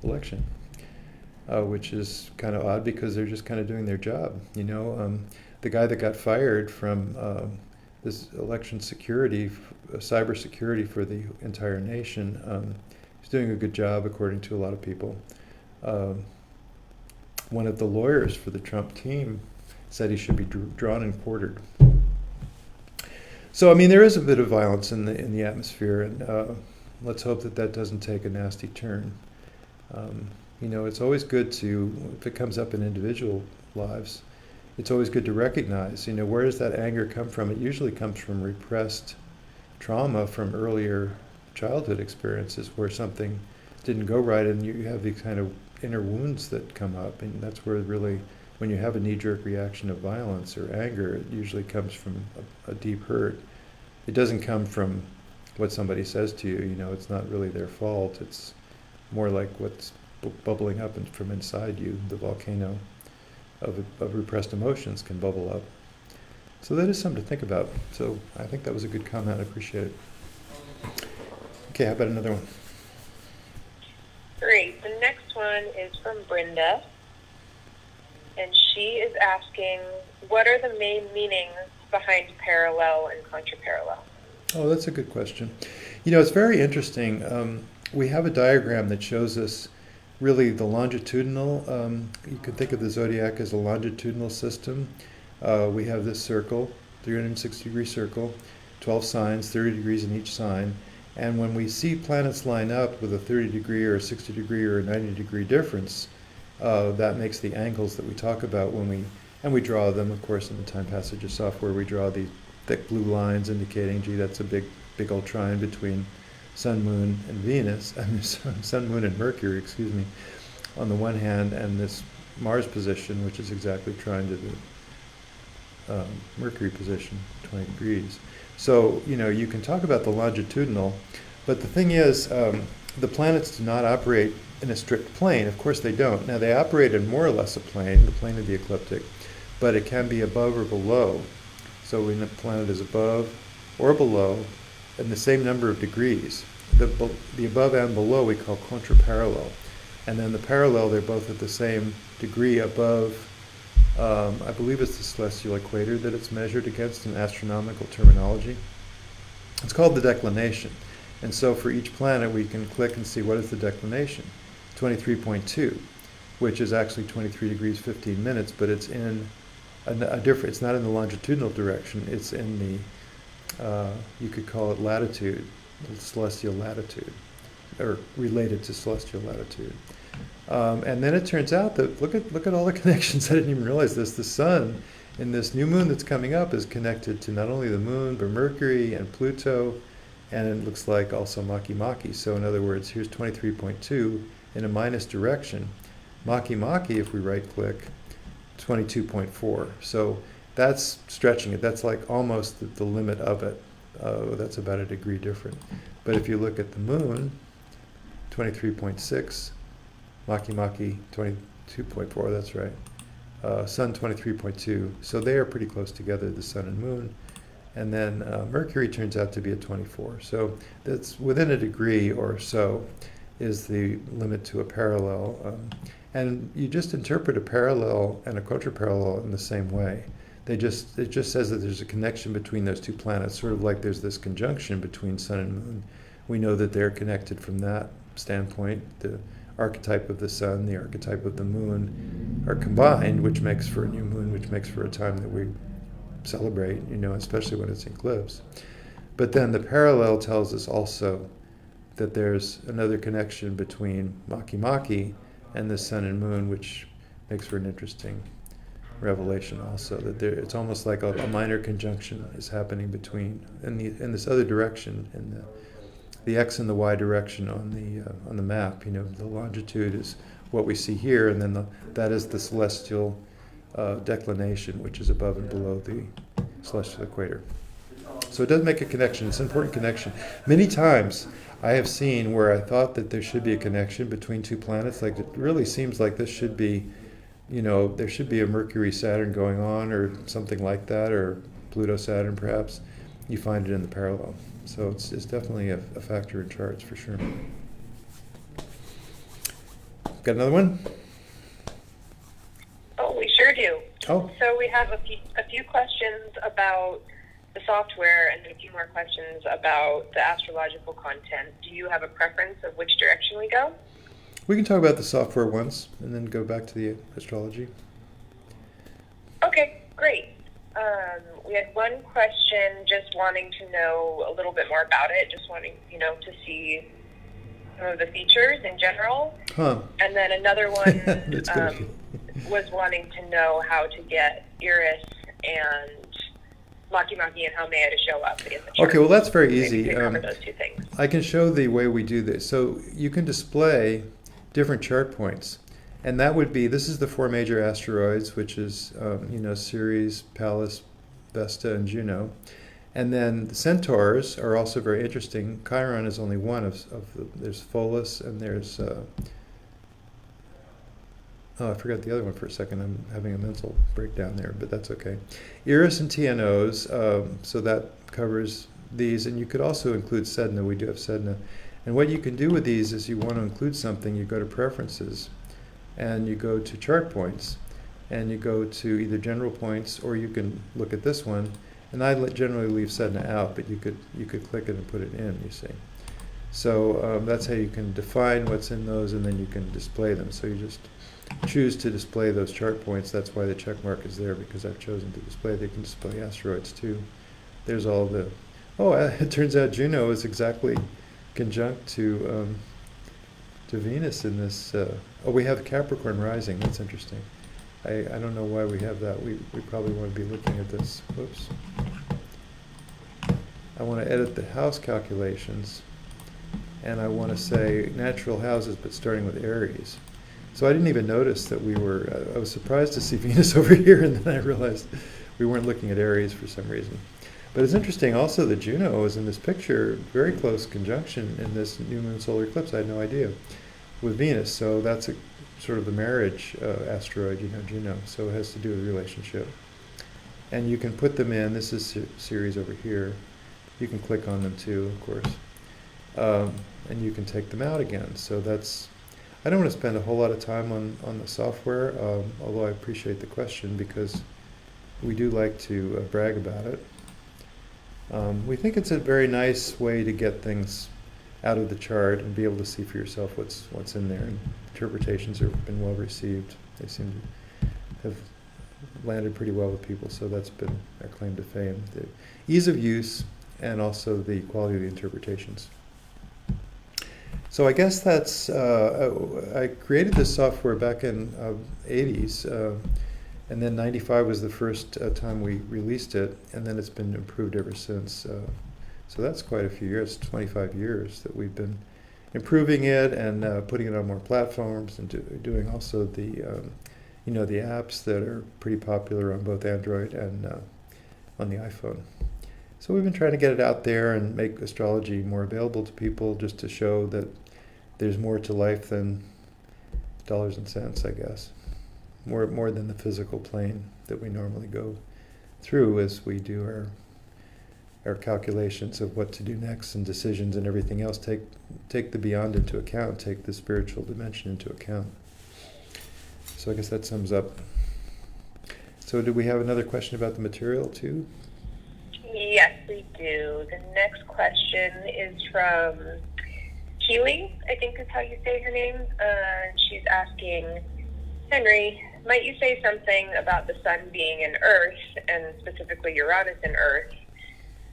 election, which is kind of odd because they're just kind of doing their job. The guy that got fired from this election security, cyber security for the entire nation, he's doing a good job according to a lot of people. One of the lawyers for the Trump team said he should be drawn and quartered. So, I mean, there is a bit of violence in the atmosphere, and let's hope that doesn't take a nasty turn. It's always good to, if it comes up in individual lives, it's always good to recognize, where does that anger come from? It usually comes from repressed trauma from earlier childhood experiences where something didn't go right, and you have these kind of inner wounds that come up, and that's where really, when you have a knee-jerk reaction of violence or anger, it usually comes from a deep hurt. It doesn't come from what somebody says to you, it's not really their fault. It's more like what's bubbling up from inside you. The volcano of repressed emotions can bubble up. So that is something to think about. So I think that was a good comment. I appreciate it. Okay, how about another one? Great. The next one is from Brenda. And she is asking, what are the main meanings behind parallel and contraparallel? Oh, that's a good question. It's very interesting. We have a diagram that shows us really the longitudinal, you can think of the zodiac as a longitudinal system. We have this circle, 360-degree circle, 12 signs, 30 degrees in each sign. And when we see planets line up with a 30-degree or a 60-degree or a 90-degree difference, that makes the angles that we talk about and we draw them, of course, in the time passages software. We draw the thick blue lines indicating, gee, that's a big old trine between Sun, Moon, and Venus. Sun, Moon, and Mercury, excuse me, on the one hand, and this Mars position, which is exactly trine to the Mercury position, 20 degrees. So, you can talk about the longitudinal, but the thing is, the planets do not operate in a strict plane. Of course they don't. Now they operate in more or less a plane, the plane of the ecliptic, but it can be above or below. So when the planet is above or below in the same number of degrees, the above and below we call contraparallel. And then the parallel, they're both at the same degree above, I believe it's the celestial equator that it's measured against in astronomical terminology. It's called the declination. And so for each planet, we can click and see what is the declination. 23.2, which is actually 23 degrees 15 minutes, but it's in a different, it's not in the longitudinal direction, it's in the, you could call it latitude, celestial latitude, or related to celestial latitude. And then it turns out that, look at all the connections. I didn't even realize this. The sun in this new moon that's coming up is connected to not only the moon, but Mercury and Pluto, and it looks like also Makemake. So in other words, here's 23.2 in a minus direction. Makemake, if we right click, 22.4. So that's stretching it. That's like almost the limit of it. That's about a degree different. But if you look at the moon, 23.6, Makemake 22.4, that's right. Sun 23.2. So they are pretty close together, the sun and moon. And then Mercury turns out to be at 24. So that's within a degree or so is the limit to a parallel. And you just interpret a parallel and a contraparallel in the same way. It just says that there's a connection between those two planets, sort of like there's this conjunction between sun and moon. We know that they're connected from that standpoint. The archetype of the sun, the archetype of the moon are combined, which makes for a new moon, which makes for a time that we celebrate, especially when it's eclipse. But then the parallel tells us also that there's another connection between Makemake and the sun and moon, which makes for an interesting revelation also, that it's almost like a minor conjunction is happening between, in this other direction, in the X and the Y direction on the map. The longitude is what we see here, and then that is the celestial declination, which is above and below the celestial equator. So it does make a connection. It's an important connection. Many times I have seen where I thought that there should be a connection between two planets. Like, it really seems like this should be, there should be a Mercury Saturn going on or something like that, or Pluto Saturn perhaps. You find it in the parallel. So it's definitely a factor in charts for sure. Got another one? Oh, we sure do. Oh. So we have a few questions about the software and then a few more questions about the astrological content. Do you have a preference of which direction we go? We can talk about the software once and then go back to the astrology. Okay, great. We had one question just wanting to know a little bit more about it, just wanting, to see some of the features in general. Huh. And then another one That's was wanting to know how to get Eris and Makemake and Haumea to show up in the chart. Okay, well that's very easy. Maybe cover those two things. I can show the way we do this. So you can display different chart points. And that would be, this is the four major asteroids, which is, Ceres, Pallas, Vesta, and Juno. And then the centaurs are also very interesting. Chiron is only one there's Pholus, and there's, I forgot the other one for a second. I'm having a mental breakdown there, but that's okay. Eris and TNOs, so that covers these. And you could also include Sedna. We do have Sedna. And what you can do with these is you want to include something, you go to Preferences, and you go to Chart Points, and you go to either General Points, or you can look at this one. And I generally leave Sedna out, but you could click it and put it in, you see. So that's how you can define what's in those, and then you can display them. So you just choose to display those chart points. That's why the check mark is there, because I've chosen to display. They can display asteroids too. There's all the, it turns out Juno is exactly conjunct to Venus in this. We have Capricorn rising. That's interesting. I don't know why we have that. We probably want to be looking at this. Whoops. I want to edit the house calculations, and I want to say natural houses, but starting with Aries. So I didn't even notice that I was surprised to see Venus over here, and then I realized we weren't looking at Aries for some reason. But it's interesting also that Juno is in this picture, very close conjunction in this new moon solar eclipse. I had no idea, with Venus. So that's sort of the marriage asteroid, Juno. So it has to do with relationship. And you can put them in. This is Ceres over here. You can click on them too, of course. And you can take them out again. So I don't want to spend a whole lot of time on the software, although I appreciate the question because we do like to brag about it. We think it's a very nice way to get things out of the chart and be able to see for yourself what's in there. And interpretations have been well received. They seem to have landed pretty well with people, so that's been our claim to fame. The ease of use and also the quality of the interpretations. So I guess that's, I created this software back in 80s, and then 95 was the first time we released it, and then it's been improved ever since. So that's quite a few years, 25 years that we've been improving it and putting it on more platforms and doing also the, the apps that are pretty popular on both Android and on the iPhone. So we've been trying to get it out there and make astrology more available to people, just to show that there's more to life than dollars and cents, I guess. More than the physical plane that we normally go through as we do our calculations of what to do next and decisions and everything else. Take the beyond into account, take the spiritual dimension into account. So I guess that sums up. So do we have another question about the material too? Yes, we do. The next question is from Keely, I think is how you say her name. She's asking, Henry, might you say something about the sun being in Earth, and specifically Uranus in Earth,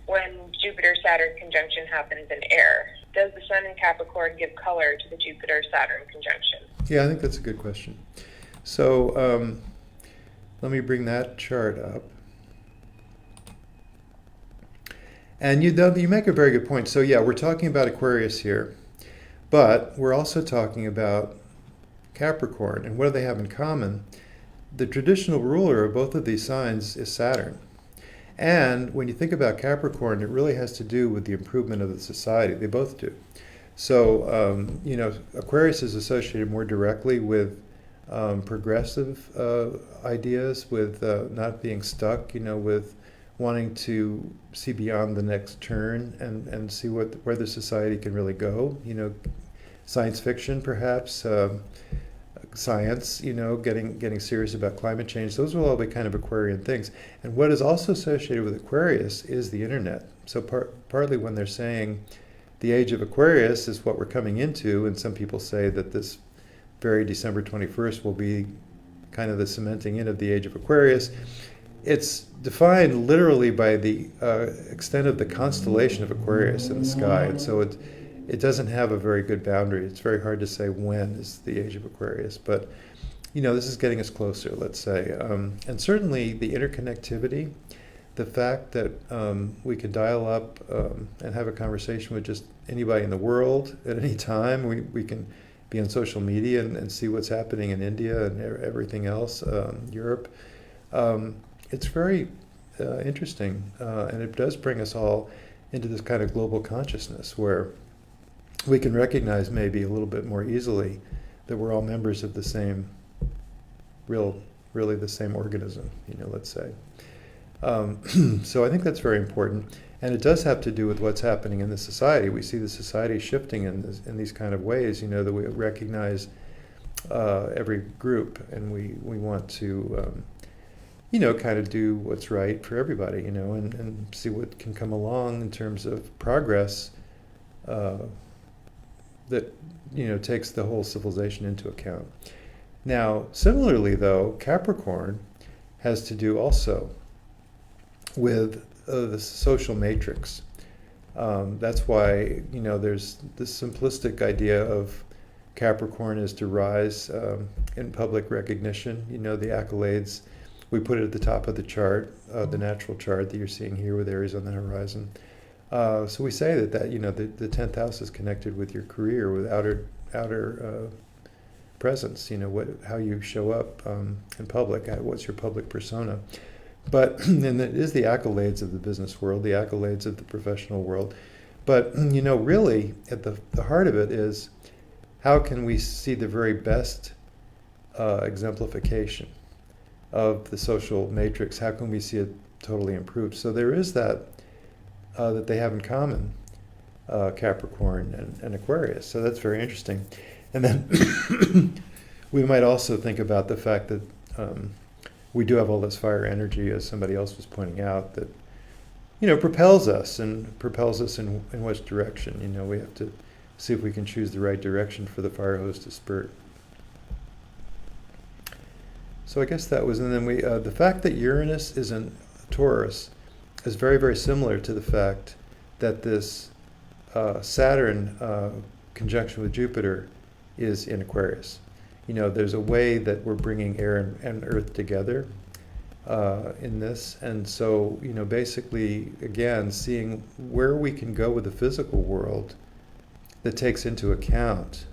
when Jupiter-Saturn conjunction happens in air? Does the sun in Capricorn give color to the Jupiter-Saturn conjunction? Yeah, I think that's a good question. So let me bring that chart up. And you make a very good point. So yeah, we're talking about Aquarius here, but we're also talking about Capricorn. And what do they have in common? The traditional ruler of both of these signs is Saturn. And when you think about Capricorn, it really has to do with the improvement of the society. They both do. So, Aquarius is associated more directly with progressive ideas, with not being stuck, with wanting to see beyond the next turn and see where the society can really go. Science fiction, perhaps, science, getting serious about climate change. Those will all be kind of Aquarian things. And what is also associated with Aquarius is the internet. So partly when they're saying the age of Aquarius is what we're coming into, and some people say that this very December 21st will be kind of the cementing in of the age of Aquarius. It's defined literally by the extent of the constellation of Aquarius in the sky, and so it doesn't have a very good boundary. It's very hard to say when is the age of Aquarius, but this is getting us closer, let's say. And certainly the interconnectivity, the fact that we can dial up and have a conversation with just anybody in the world at any time. We can be on social media and see what's happening in India and everything else, Europe. It's very interesting, and it does bring us all into this kind of global consciousness where we can recognize maybe a little bit more easily that we're all members of the same, really the same organism, let's say. So I think that's very important, and it does have to do with what's happening in the society. We see the society shifting in these kind of ways, that we recognize every group, and we want to, kind of do what's right for everybody, and see what can come along in terms of progress that, takes the whole civilization into account. Now, similarly, though, Capricorn has to do also with the social matrix. That's why, there's this simplistic idea of Capricorn is to rise in public recognition, the accolades. We put it at the top of the chart, the natural chart that you're seeing here with Eris on the horizon. So we say that the 10th house is connected with your career, with outer presence, how you show up in public, what's your public persona. But, and it is the accolades of the business world, the accolades of the professional world. But, really, at the heart of it is, how can we see the very best exemplification of the social matrix? How can we see it totally improved? So there is that they have in common, Capricorn and Aquarius. So that's very interesting. And then we might also think about the fact that we do have all this fire energy, as somebody else was pointing out, that propels us in which direction. We have to see if we can choose the right direction for the fire hose to spurt. So I guess that was, and then the fact that Uranus is in Taurus is very, very similar to the fact that this Saturn conjunction with Jupiter is in Aquarius. There's a way that we're bringing air and earth together in this. And so, basically, again, seeing where we can go with the physical world that takes into account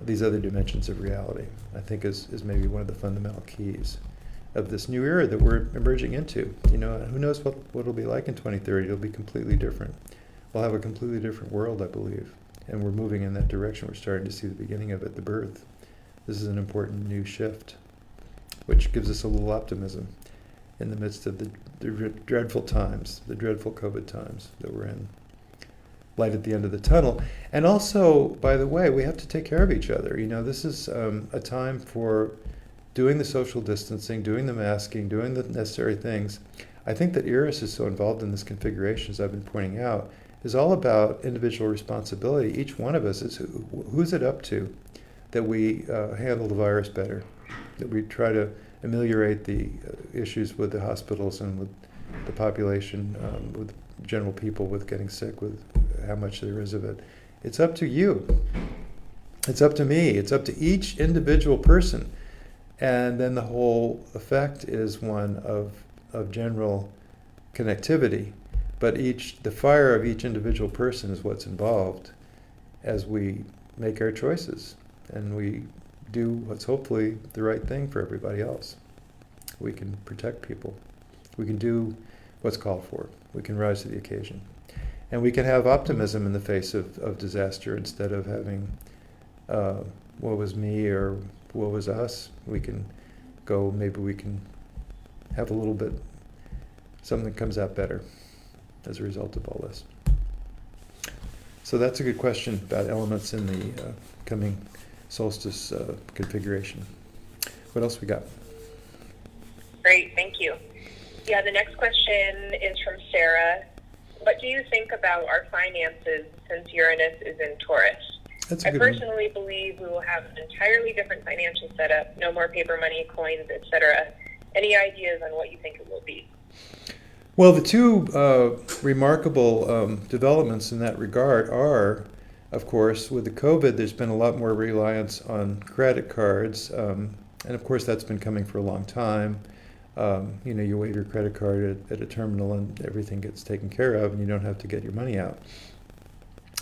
these other dimensions of reality, I think is maybe one of the fundamental keys of this new era that we're emerging into. Who knows what it'll be like in 2030? It'll be completely different. We'll have a completely different world, I believe. And we're moving in that direction. We're starting to see the beginning of it, the birth. This is an important new shift, which gives us a little optimism in the midst of the dreadful times, the dreadful COVID times that we're in. Light at the end of the tunnel. And also, by the way, we have to take care of each other. This is a time for doing the social distancing, doing the masking, doing the necessary things. I think that Eris is so involved in this configuration, as I've been pointing out, is all about individual responsibility. Each one of us is who's it up to that we handle the virus better, that we try to ameliorate the issues with the hospitals and with the population, with general people, with getting sick, with how much there is of it. It's up to you. It's up to me. It's up to each individual person. And then the whole effect is one of general connectivity. But the fire of each individual person is what's involved as we make our choices and we do what's hopefully the right thing for everybody else. We can protect people. We can do what's called for. We can rise to the occasion. And we can have optimism in the face of disaster instead of having woe was me or woe was us. We can go, maybe we can have a little bit, something that comes out better as a result of all this. So that's a good question about elements in the coming solstice configuration. What else we got? Great, thank you. Yeah, the next question is from Sarah. What do you think about our finances since Uranus is in Taurus? That's a I good one. personally believe we will have an entirely different financial setup, no more paper money, coins, etc. Any ideas on what you think it will be? Well, the two remarkable developments in that regard are, of course, with the COVID, there's been a lot more reliance on credit cards, and of course that's been coming for a long time. You wave your credit card at a terminal and everything gets taken care of, and you don't have to get your money out.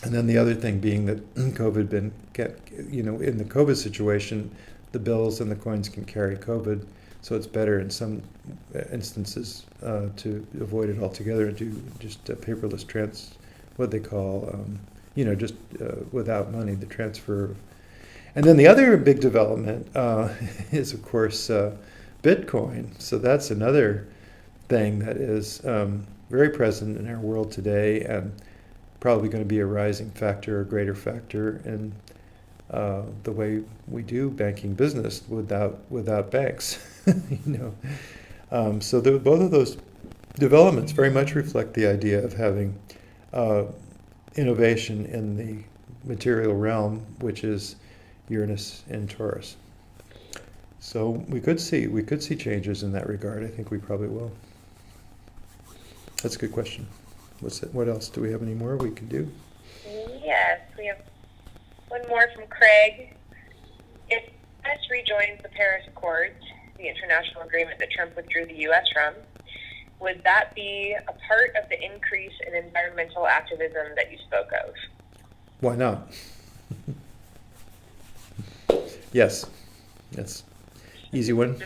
And then the other thing being that COVID in the COVID situation, the bills and the coins can carry COVID. So it's better in some instances to avoid it altogether and do just paperless what they call, just without money, the transfer. And then the other big development is, of course, Bitcoin. So that's another thing that is very present in our world today and probably going to be a rising factor, a greater factor in the way we do banking business without banks. So both of those developments very much reflect the idea of having innovation in the material realm, which is Uranus in Taurus. So we could see changes in that regard. I think we probably will. That's a good question. What else? Do we have any more we can do? Yes, we have one more from Craig. If U.S. rejoins the Paris Accords, the international agreement that Trump withdrew the U.S. from, would that be a part of the increase in environmental activism that you spoke of? Why not? Yes. That's easy one.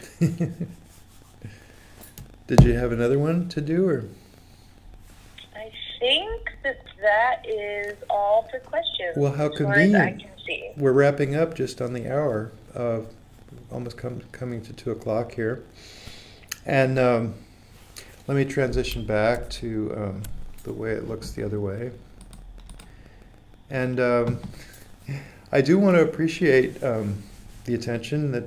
Did you have another one to do, or? I think that is all for questions. Well, how as far as I convenient. can see. We're wrapping up just on the hour, almost coming to 2 o'clock here. And let me transition back to the way it looks the other way. And I do want to appreciate the attention that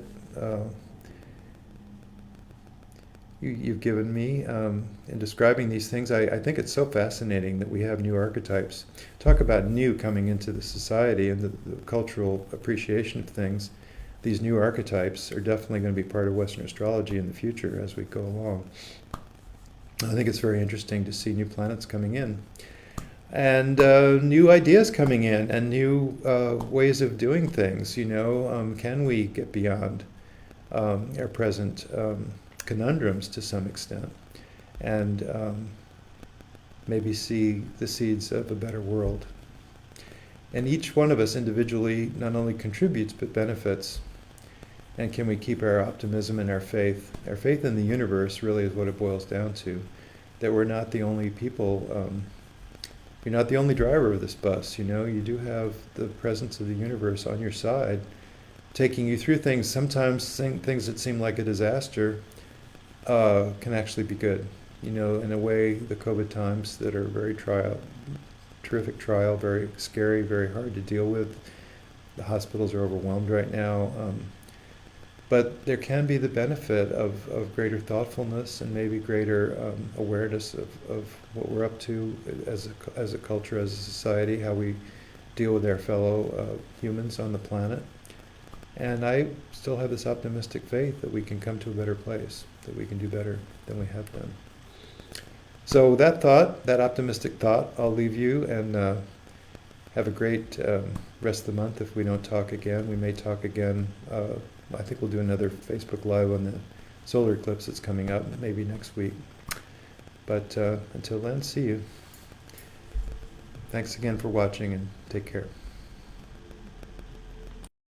you've given me in describing these things. I think it's so fascinating that we have new archetypes. Talk about new coming into the society and the cultural appreciation of things. These new archetypes are definitely going to be part of Western astrology in the future as we go along. I think it's very interesting to see new planets coming in and new ideas coming in and new ways of doing things. Can we get beyond our present conundrums to some extent and maybe see the seeds of a better world? And each one of us individually not only contributes but benefits. And can we keep our optimism and our faith? Our faith in the universe really is what it boils down to, that we're not the only people, you're not the only driver of this bus. You do have the presence of the universe on your side, taking you through things. Sometimes things that seem like a disaster can actually be good. In a way, the COVID times that are very terrific trial, very scary, very hard to deal with. The hospitals are overwhelmed right now. But there can be the benefit of greater thoughtfulness and maybe greater awareness of what we're up to as a culture, as a society, how we deal with our fellow humans on the planet. And I still have this optimistic faith that we can come to a better place, that we can do better than we have done. So that optimistic thought, I'll leave you and have a great rest of the month. If we don't talk again, we may talk again. I think we'll do another Facebook Live on the solar eclipse that's coming up, maybe next week. But until then, see you. Thanks again for watching and take care.